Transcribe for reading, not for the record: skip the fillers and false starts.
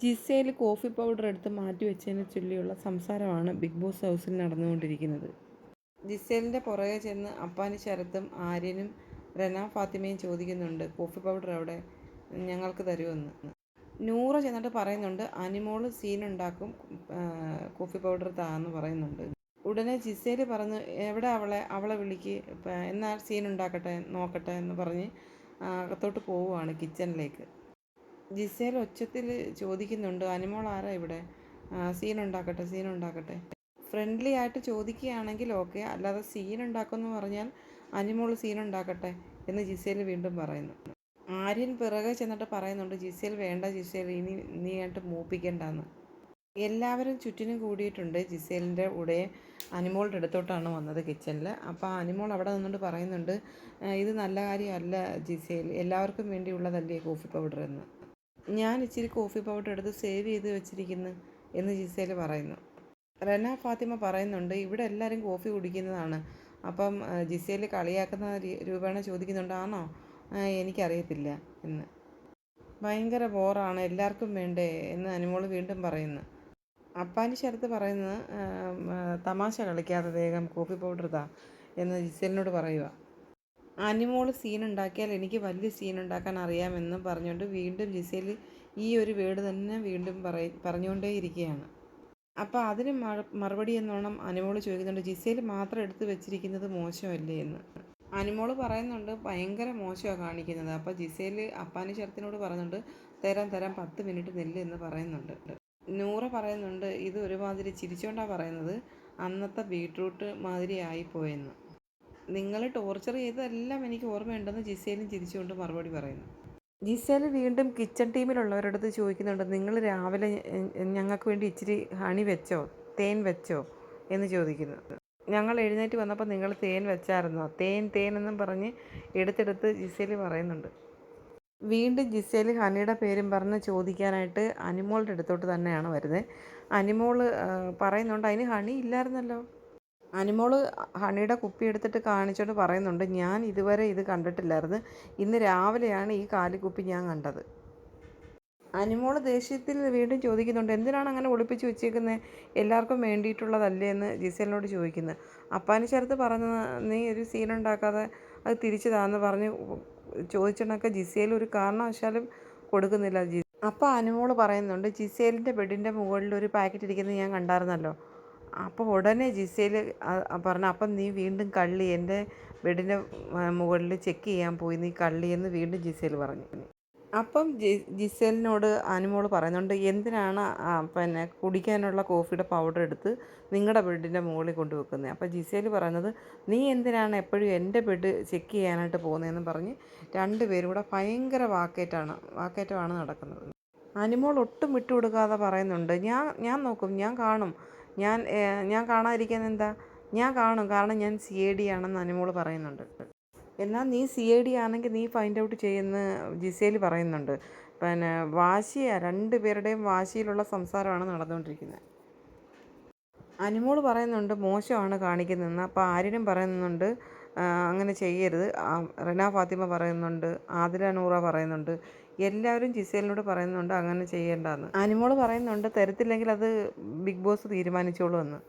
Gizele coffee powder എടുത്ത് മാറ്റി വെച്ചതിനെ ചൊല്ലിയുള്ള സംസാരമാണ് ബിഗ് ബോസ് ഹൗസിൽ നടന്നുകൊണ്ടിരിക്കുന്നത്. ജിസേലിൻ്റെ പുറകെ ചെന്ന് അപ്പാനി ശരത്തും ആര്യനും റെന ഫാത്തിമയും ചോദിക്കുന്നുണ്ട്, കോഫി പൗഡർ എവിടെ, ഞങ്ങൾക്ക് തരുമെന്ന്. നൂറ ചെന്നിട്ട് പറയുന്നുണ്ട്, അനിമോള് സീനുണ്ടാക്കും, കോഫി പൗഡർ താന്ന് പറയുന്നുണ്ട്. ഉടനെ ജിസേൽ പറഞ്ഞു, എവിടെ അവളെ വിളിക്ക്, എന്നാൽ സീനുണ്ടാക്കട്ടെ നോക്കട്ടെ എന്ന് പറഞ്ഞ് അകത്തോട്ട് പോവുകയാണ് കിച്ചണിലേക്ക്. ജിസേൽ ഒച്ചത്തിൽ ചോദിക്കുന്നുണ്ട്, അനിമോൾ ആരാ ഇവിടെ, സീനുണ്ടാക്കട്ടെ. ഫ്രണ്ട്ലി ആയിട്ട് ചോദിക്കുകയാണെങ്കിൽ ഓക്കെ, അല്ലാതെ സീനുണ്ടാക്കുമെന്ന് പറഞ്ഞാൽ അനിമോൾ സീനുണ്ടാക്കട്ടെ എന്ന് ജിസേൽ വീണ്ടും പറയുന്നു. ആര്യൻ പിറകെ ചെന്നിട്ട് പറയുന്നുണ്ട്, ജിസേൽ വേണ്ട ജിസേൽ, ഇനി നീ ആയിട്ട് മൂപ്പിക്കണ്ടെന്ന്. എല്ലാവരും ചുറ്റിനും കൂടിയിട്ടുണ്ട്. ജിസേലിൻ്റെ കൂടെ അനിമോളുടെ അടുത്തോട്ടാണ് വന്നത് കിച്ചണിൽ. അപ്പോൾ അനിമോൾ അവിടെ നിന്നുകൊണ്ട് പറയുന്നുണ്ട്, ഇത് നല്ല കാര്യമല്ല ജിസേൽ, എല്ലാവർക്കും വേണ്ടിയുള്ളതല്ലേ കോഫി പൗഡർ എന്ന്. ഞാൻ ഇച്ചിരി കോഫി പൗഡർ എടുത്ത് സേവ് ചെയ്ത് വെച്ചിരിക്കുന്നു എന്ന് ജിസേൽ പറയുന്നു. റെന ഫാത്തിമ പറയുന്നുണ്ട്, ഇവിടെ എല്ലാവരും കോഫി കുടിക്കുന്നതാണ്. അപ്പം ജിസേൽ കളിയാക്കുന്ന രൂപേണ ചോദിക്കുന്നുണ്ട്, ആണോ, എനിക്കറിയത്തില്ല എന്ന്. ഭയങ്കര ബോറാണ്, എല്ലാവർക്കും വേണ്ടേ എന്ന് അനിമോൾ വീണ്ടും പറയുന്നു. അപ്പാനി ശരത്ത് പറയുന്നത്, തമാശ കളിക്കാതെ വേഗം കോഫി പൗഡർ താ എന്ന് ജിസേലിനോട് പറയുക. അനിമോൾ സീനുണ്ടാക്കിയാൽ എനിക്ക് വലിയ സീനുണ്ടാക്കാൻ അറിയാമെന്നും പറഞ്ഞുകൊണ്ട് വീണ്ടും ജിസേൽ ഈ ഒരു വേർഡ് തന്നെ വീണ്ടും പറഞ്ഞുകൊണ്ടേയിരിക്കുകയാണ്. അപ്പോൾ അതിന് മറുപടി എന്നോണം അനിമോൾ ചോദിക്കുന്നുണ്ട്, ജിസേൽ മാത്രം എടുത്ത് വെച്ചിരിക്കുന്നത് മോശമല്ലേ എന്ന്. അനിമോൾ പറയുന്നുണ്ട്, ഭയങ്കര മോശമാണ് കാണിക്കുന്നത്. അപ്പോൾ ജിസേൽ അപ്പാനി ശരത്തിനോട് പറയുന്നുണ്ട്, തരാം 10 മിനിറ്റ് നെല്ല് എന്ന് പറയുന്നുണ്ട്. നൂറ പറയുന്നുണ്ട്, ഇത് ഒരുമാതിരി ചിരിച്ചോണ്ടാണ് പറയുന്നത്, അന്നത്തെ ബീട്രൂട്ട് മാതിരി ആയിപ്പോയെന്ന്. നിങ്ങൾ ടോർച്ചർ ചെയ്തതെല്ലാം എനിക്ക് ഓർമ്മയുണ്ടെന്ന് ജിസേലും ചിരിച്ചുകൊണ്ട് മറുപടി പറയുന്നു. ജിസേൽ വീണ്ടും കിച്ചൺ ടീമിലുള്ളവരടുത്ത് ചോദിക്കുന്നുണ്ട്, നിങ്ങൾ രാവിലെ ഞങ്ങൾക്ക് വേണ്ടി ഇച്ചിരി ഹണി വെച്ചോ, തേൻ വെച്ചോ എന്ന് ചോദിക്കുന്നു. ഞങ്ങൾ എഴുന്നേറ്റ് വന്നപ്പോൾ നിങ്ങൾ തേൻ വെച്ചായിരുന്നോ, തേൻ എന്നും പറഞ്ഞ് എടുത്തെടുത്ത് ജിസേൽ പറയുന്നുണ്ട്. വീണ്ടും ജിസേൽ ഹണിയുടെ പേരും പറഞ്ഞ് ചോദിക്കാനായിട്ട് അനിമോളുടെ അടുത്തോട്ട് തന്നെയാണ് വരുന്നത്. അനിമോൾ പറയുന്നുണ്ട്, അതിന് ഹണി ഇല്ലായിരുന്നല്ലോ. അനിമോൾ ഹണിയുടെ കുപ്പി എടുത്തിട്ട് കാണിച്ചുകൊണ്ട് പറയുന്നുണ്ട്, ഞാൻ ഇതുവരെ ഇത് കണ്ടിട്ടില്ലായിരുന്നു, ഇന്ന് രാവിലെയാണ് ഈ കാലിക്കുപ്പി ഞാൻ കണ്ടത്. അനിമോൾ ദേഷ്യത്തിൽ വീണ്ടും ചോദിക്കുന്നുണ്ട്, എന്തിനാണ് അങ്ങനെ ഒളിപ്പിച്ച് വെച്ചേക്കുന്നത്, എല്ലാവർക്കും വേണ്ടിയിട്ടുള്ളതല്ലേ എന്ന് ജിസേലിനോട് ചോദിക്കുന്നത്. അപ്പാനി ശരത്ത് പറഞ്ഞത്, നീ ഒരു സീനുണ്ടാക്കാതെ അത് തിരിച്ചു താന്ന് പറഞ്ഞ് ചോദിച്ചിട്ടൊക്കെ ജിസേൽ ഒരു കാരണവശാലും കൊടുക്കുന്നില്ല. അപ്പോൾ അനിമോൾ പറയുന്നുണ്ട്, ജിസേലിൻ്റെ ബെഡിൻ്റെ മുകളിൽ ഒരു പാക്കറ്റ് ഇരിക്കുന്നത് ഞാൻ കണ്ടായിരുന്നല്ലോ. അപ്പോൾ ഉടനെ ജിസേൽ പറഞ്ഞു, അപ്പം നീ വീണ്ടും കള്ളി, എൻ്റെ ബെഡിൻ്റെ മുകളിൽ ചെക്ക് ചെയ്യാൻ പോയി നീ കള്ളി എന്ന് വീണ്ടും ജിസേൽ പറഞ്ഞു. അപ്പം ജിസേലിനോട് അനിമോൾ പറയുന്നുണ്ട്, എന്തിനാണ് കുടിക്കാനുള്ള കോഫിയുടെ പൗഡർ എടുത്ത് നിങ്ങളുടെ ബെഡിൻ്റെ മുകളിൽ കൊണ്ടുവെക്കുന്നത്. അപ്പോൾ ജിസേൽ പറയുന്നത്, നീ എന്തിനാണ് എപ്പോഴും എൻ്റെ ബെഡ് ചെക്ക് ചെയ്യാനായിട്ട് പോകുന്നതെന്ന് പറഞ്ഞ് രണ്ടുപേരും കൂടെ ഭയങ്കര വാക്കേറ്റമാണ് നടക്കുന്നത്. അനിമോൾ ഒട്ടും വിട്ടുകൊടുക്കാതെ പറയുന്നുണ്ട്, ഞാൻ നോക്കും, ഞാൻ കാണും, ഞാൻ കാണാതിരിക്കാൻ എന്താ, ഞാൻ കാണും, കാരണം ഞാൻ CID ആണെന്ന് അനിമോൾ പറയുന്നുണ്ട്. എന്നാൽ നീ CID ആണെങ്കിൽ നീ ഫൈൻഡ് ഔട്ട് ചെയ്യുന്ന ജിസേൽ പറയുന്നുണ്ട്. രണ്ടുപേരുടെയും വാശിയിലുള്ള സംസാരമാണ് നടന്നുകൊണ്ടിരിക്കുന്നത്. അനിമോൾ പറയുന്നുണ്ട്, മോശമാണ് കാണിക്കുന്നതെന്ന്. അപ്പോൾ ആര്യനും പറയുന്നുണ്ട്, അങ്ങനെ ചെയ്യരുത്. റെന ഫാത്തിമ പറയുന്നുണ്ട്, ആദില നൂറ പറയുന്നുണ്ട്, എല്ലാവരും ജിസേലിനോട് പറയുന്നുണ്ട് അങ്ങനെ ചെയ്യേണ്ടെന്ന്. അനിമോൾ പറയുന്നുണ്ട്, തരത്തില്ലെങ്കിൽ അത് ബിഗ് ബോസ് തീരുമാനിച്ചോളൂ എന്ന്.